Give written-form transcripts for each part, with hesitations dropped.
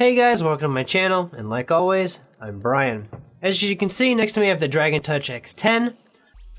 Hey guys, welcome to my channel, and like always, I'm Brian. As you can see, next to me I have the Dragon Touch X10,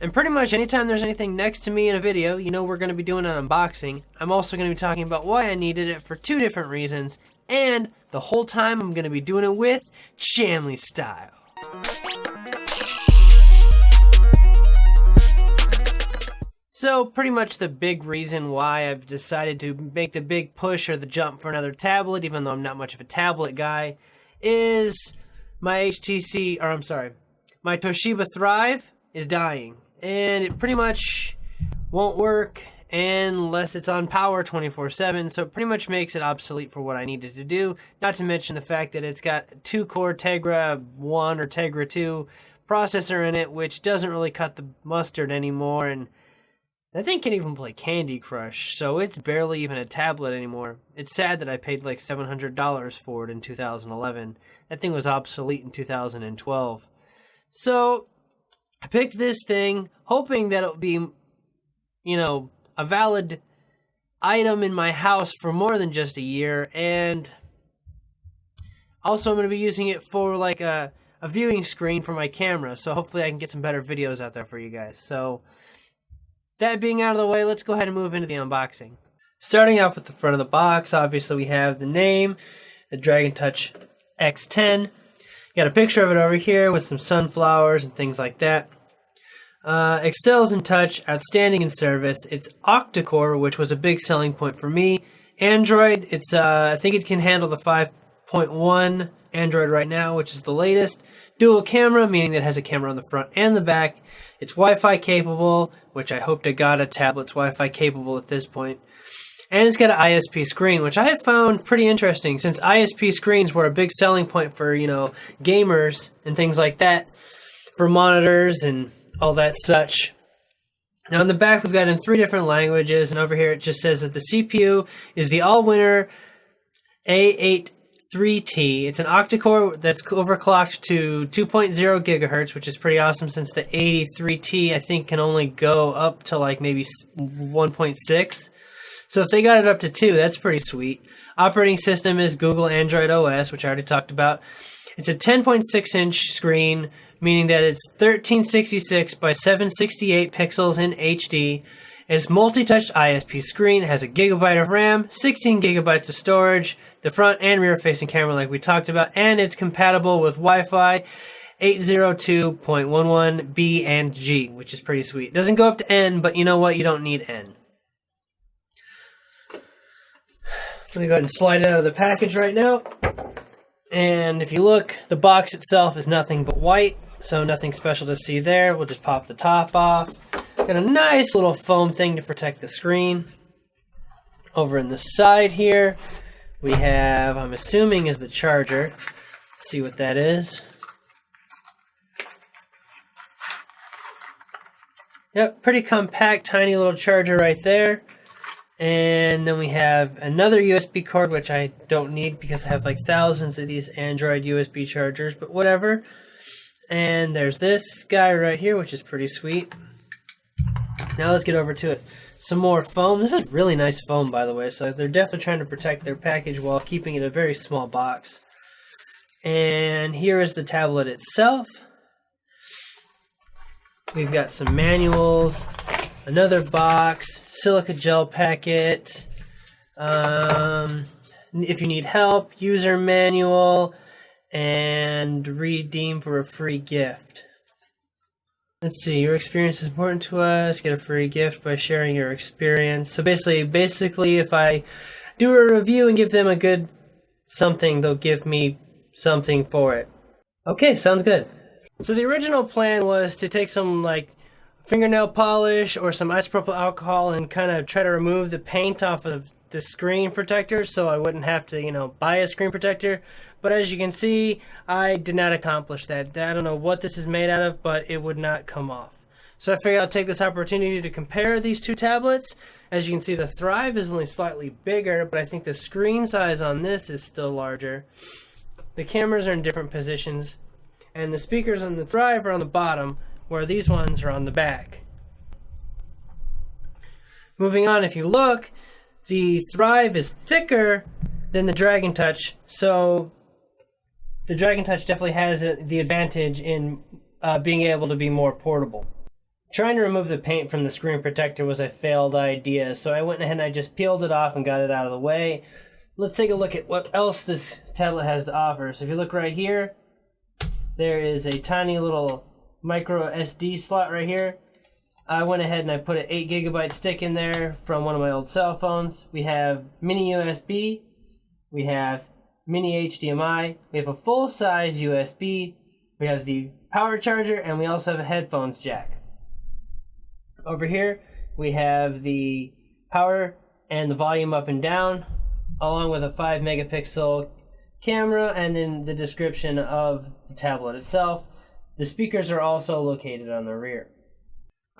and pretty much anytime there's anything next to me in a video, you know we're going to be doing an unboxing. I'm also going to be talking about why I needed it for two different reasons, and the whole time I'm going to be doing it with Chanley style. So pretty much the big reason why I've decided to make the big push or the jump for another tablet, even though I'm not much of a tablet guy, is my my Toshiba Thrive is dying. And it pretty much won't work unless it's on power 24/7, so it pretty much makes it obsolete for what I needed to do. Not to mention the fact that it's got a 2-core Tegra 1 or Tegra 2 processor in it, which doesn't really cut the mustard anymore, and that thing can't even play Candy Crush, so it's barely even a tablet anymore. It's sad that I paid like $700 for it in 2011. That thing was obsolete in 2012. So I picked this thing, hoping that it'll be, you know, a valid item in my house for more than just a year, and also I'm going to be using it for like a viewing screen for my camera, so hopefully I can get some better videos out there for you guys. So that being out of the way, let's go ahead and move into the unboxing. Starting off with the front of the box, obviously we have the name, the Dragon Touch X10. Got a picture of it over here with some sunflowers and things like that. Excels in touch, outstanding in service. It's octa-core, which was a big selling point for me. Android, it's I think it can handle the 5.1 Android right now, which is the latest. Dual camera, meaning that it has a camera on the front and the back. It's Wi-Fi capable, which I hope to God a tablet's Wi-Fi capable at this point. And it's got an ISP screen, which I have found pretty interesting, since ISP screens were a big selling point for, you know, gamers and things like that, for monitors and all that such. Now on the back we've got in 3 different languages, and over here it just says that the CPU is the Allwinner A83T. It's an octa-core that's overclocked to 2.0 gigahertz, which is pretty awesome since the 83T I think can only go up to like maybe 1.6. So if they got it up to 2, that's pretty sweet. Operating system is Google Android OS, which I already talked about. It's a 10.6-inch screen, meaning that it's 1366 by 768 pixels in HD. It's multi-touch ISP screen, has a gigabyte of RAM, 16 gigabytes of storage, the front and rear facing camera like we talked about, and it's compatible with Wi-Fi 802.11b and G, which is pretty sweet. It doesn't go up to N, but you know what? You don't need N. Let me go ahead and slide it out of the package right now. And if you look, the box itself is nothing but white, so nothing special to see there. We'll just pop the top off. Got a nice little foam thing to protect the screen. Over in the side here, we have, I'm assuming is the charger. Let's see what that is. Yep, pretty compact, tiny little charger right there. And then we have another USB cord, which I don't need because I have like thousands of these Android USB chargers, but whatever. And there's this guy right here, which is pretty sweet. Now let's get over to it. Some more foam. This is really nice foam, by the way, so they're definitely trying to protect their package while keeping it a very small box. And here is the tablet itself. We've got some manuals, another box, silica gel packet, if you need help, user manual, and redeem for a free gift. Let's see, your experience is important to us. Get a free gift by sharing your experience. So basically, if I do a review and give them a good something, they'll give me something for it. Okay, sounds good. So the original plan was to take some like fingernail polish or some isopropyl alcohol and kind of try to remove the paint off of the screen protector so I wouldn't have to, you know, buy a screen protector. But as you can see, I did not accomplish that. I don't know what this is made out of, but it would not come off. So I figured I'll take this opportunity to compare these two tablets. As you can see, the Thrive is only slightly bigger, but I think the screen size on this is still larger. The cameras are in different positions, and the speakers on the Thrive are on the bottom, where these ones are on the back. Moving on, if you look, the Thrive is thicker than the Dragon Touch. So the Dragon Touch definitely has the advantage in being able to be more portable. Trying to remove the paint from the screen protector was a failed idea, so I went ahead and I just peeled it off and got it out of the way. Let's take a look at what else this tablet has to offer. So if you look right here, there is a tiny little micro SD slot right here. I went ahead and I put an 8 gigabyte stick in there from one of my old cell phones. We have mini USB, we have mini HDMI, we have a full-size USB, we have the power charger, and we also have a headphones jack. Over here, we have the power and the volume up and down, along with a 5 megapixel camera, and then the description of the tablet itself. The speakers are also located on the rear.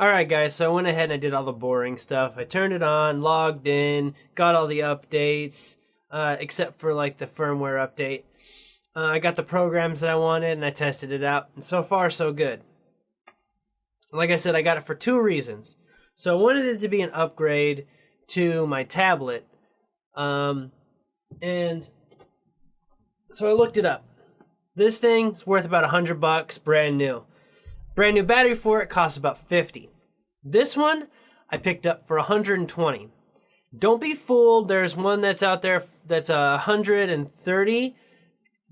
Alright guys, so I went ahead and I did all the boring stuff. I turned it on, logged in, got all the updates, except for like the firmware update. I got the programs that I wanted and I tested it out, and so far so good. Like I said, I got it for 2 reasons. So I wanted it to be an upgrade to my tablet. And so I looked it up. This thing's worth about $100, brand new. Brand new battery for it costs about $50. This one I picked up for $120. Don't be fooled. There's one that's out there that's $130,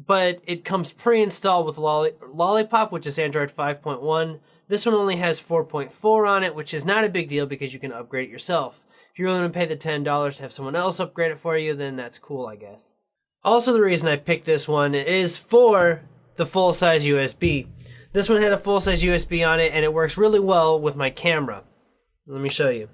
but it comes pre-installed with Lollipop, which is Android 5.1. This one only has 4.4 on it, which is not a big deal because you can upgrade it yourself. If you're willing to pay the $10 to have someone else upgrade it for you, then that's cool, I guess. Also, the reason I picked this one is for the full-size USB. This one had a full-size USB on it, and it works really well with my camera. Let me show you.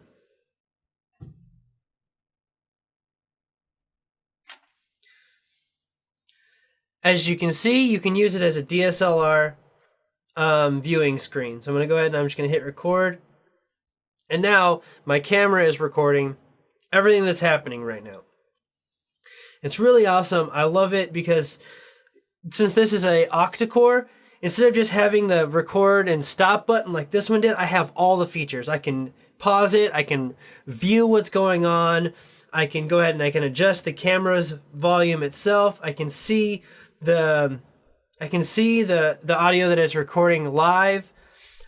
As you can see, you can use it as a DSLR viewing screen. So I'm going to go ahead and I'm just going to hit record. And now my camera is recording everything that's happening right now. It's really awesome. I love it because since this is a octa-core, instead of just having the record and stop button like this one did, I have all the features. I can pause it, I can view what's going on, I can go ahead and I can adjust the camera's volume itself, I can see the audio that it's recording live,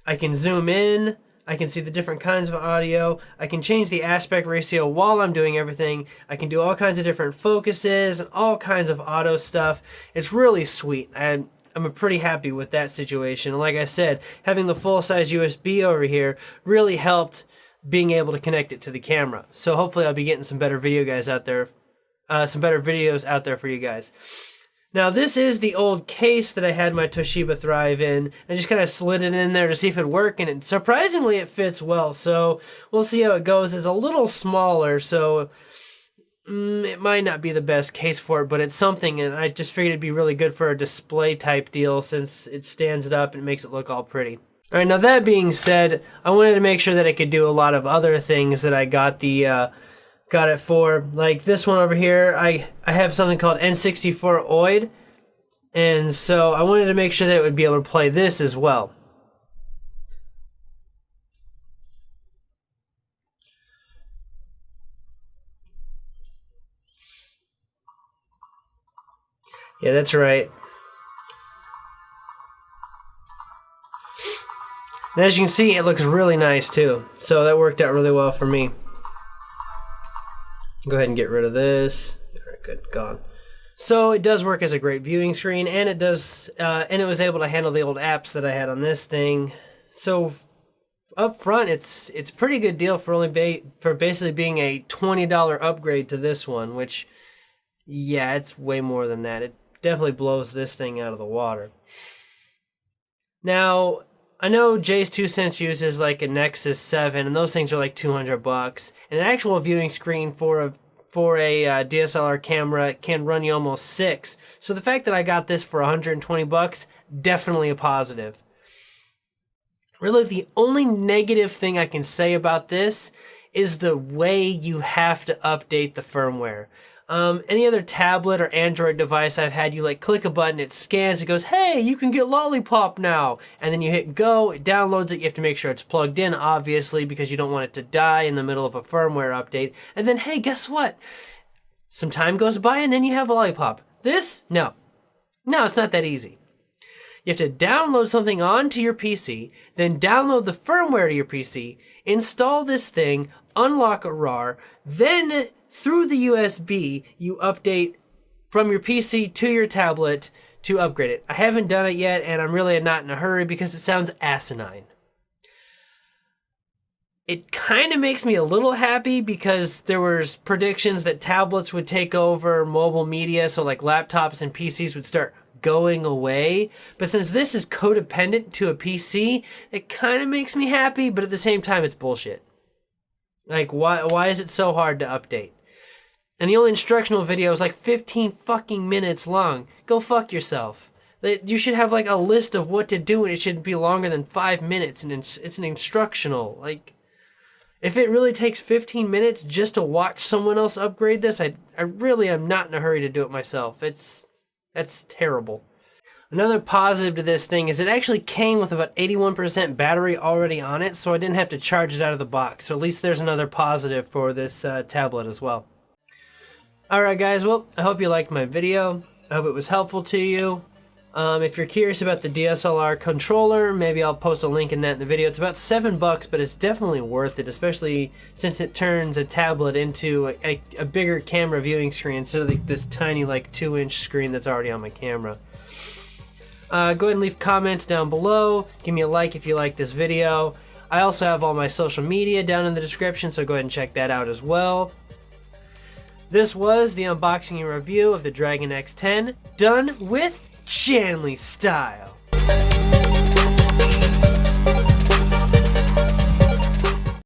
I can zoom in, I can see the different kinds of audio, I can change the aspect ratio while I'm doing everything, I can do all kinds of different focuses and all kinds of auto stuff. It's really sweet. I'm pretty happy with that situation. And like I said, having the full-size USB over here really helped being able to connect it to the camera. So hopefully I'll be getting some better videos out there for you guys. Now this is the old case that I had my Toshiba Thrive in. I just kind of slid it in there to see if it'd work, and surprisingly it fits well. So we'll see how it goes. It's a little smaller, so it might not be the best case for it, but it's something, and I just figured it'd be really good for a display type deal since it stands it up and makes it look all pretty. Alright, now that being said, I wanted to make sure that it could do a lot of other things that I got it for. Like this one over here, I have something called N64 OID, and so I wanted to make sure that it would be able to play this as well. Yeah, that's right. And as you can see, it looks really nice too. So that worked out really well for me. Go ahead and get rid of this. All right, good, gone. So it does work as a great viewing screen, and it does, and it was able to handle the old apps that I had on this thing. So up front, it's a pretty good deal for for basically being a $20 upgrade to this one, which, yeah, it's way more than that. It definitely blows this thing out of the water. Now, I know Jay's 2 Cents uses like a Nexus 7, and those things are like $200. And an actual viewing screen for a DSLR camera can run you almost $6. So the fact that I got this for $120, definitely a positive. Really, the only negative thing I can say about this is the way you have to update the firmware. Any other tablet or Android device I've had, you like click a button, it scans, it goes, hey, you can get Lollipop now. And then you hit go, it downloads it, you have to make sure it's plugged in, obviously, because you don't want it to die in the middle of a firmware update. And then, hey, guess what? Some time goes by and then you have a Lollipop. This? No. No, it's not that easy. You have to download something onto your PC, then download the firmware to your PC, install this thing, unlock a RAR, then through the USB, you update from your PC to your tablet to upgrade it. I haven't done it yet, and I'm really not in a hurry because it sounds asinine. It kind of makes me a little happy because there was predictions that tablets would take over mobile media, so like laptops and PCs would start going away. But since this is codependent to a PC, it kind of makes me happy, but at the same time, it's bullshit. Like, why is it so hard to update? And the only instructional video is like 15 fucking minutes long. Go fuck yourself. You should have like a list of what to do, and it shouldn't be longer than 5 minutes, and it's an instructional. Like, if it really takes 15 minutes just to watch someone else upgrade this, I really am not in a hurry to do it myself. That's terrible. Another positive to this thing is it actually came with about 81% battery already on it, so I didn't have to charge it out of the box. So at least there's another positive for this tablet as well. Alright guys, well, I hope you liked my video. I hope it was helpful to you. If you're curious about the DSLR controller, maybe I'll post a link in that in the video. It's about $7, but it's definitely worth it, especially since it turns a tablet into a bigger camera viewing screen instead of like this tiny like 2-inch screen that's already on my camera. Go ahead and leave comments down below. Give me a like if you like this video. I also have all my social media down in the description, so go ahead and check that out as well. This was the unboxing and review of the Dragon X10, done with Chanley style.